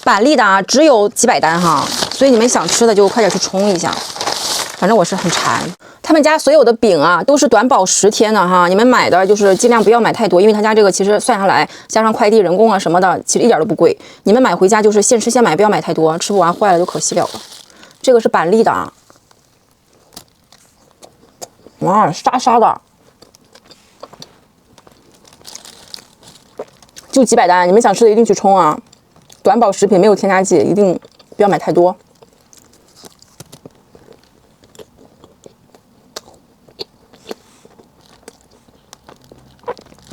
板栗的啊，只有几百单哈，所以你们想吃的就快点去冲一下。反正我是很馋。他们家所有的饼啊，都是短保10天的哈，你们买的就是尽量不要买太多，因为他家这个其实算下来，加上快递、人工啊什么的，其实一点都不贵。你们买回家就是现吃现买，不要买太多，吃不完坏了就可惜了。这个是板栗的啊，哇，沙沙的，就几百单，你们想吃的一定去冲啊！短保食品没有添加剂，一定不要买太多。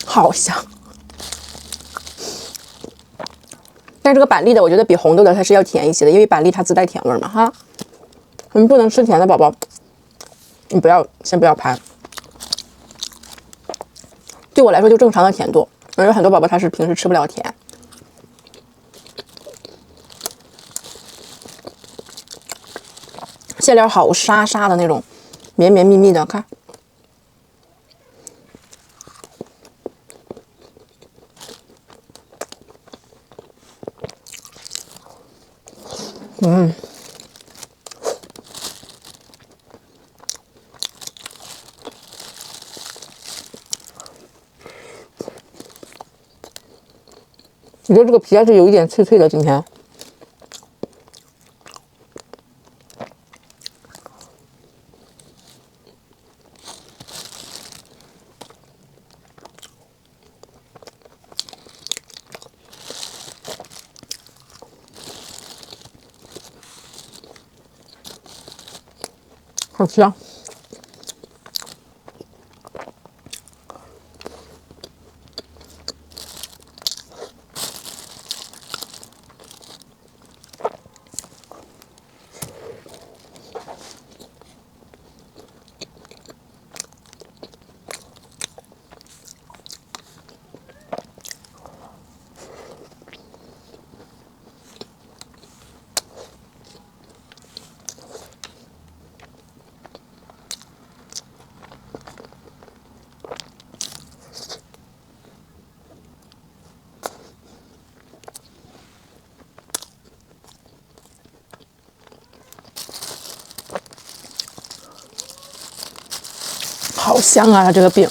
好香，但是这个板栗的，我觉得比红豆的它是要甜一些的，因为板栗它自带甜味嘛哈。你们不能吃甜的宝宝，你先不要拍。对我来说就正常的甜度，有很多宝宝他是平时吃不了甜。馅料好沙沙的那种，绵绵密密的，看。我觉得这个皮还是有一点脆脆的，今天。好吃啊！好香啊，这个饼！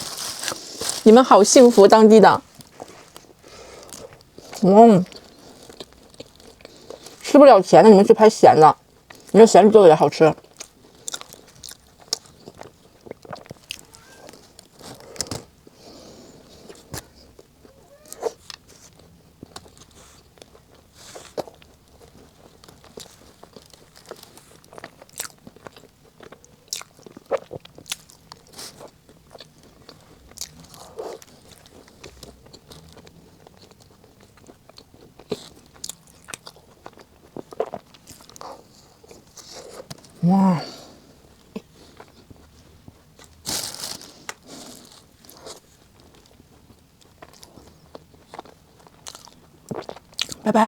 你们好幸福，当地的。吃不了甜的，你们去拍咸的。你说咸的做的也好吃。哇！拜拜。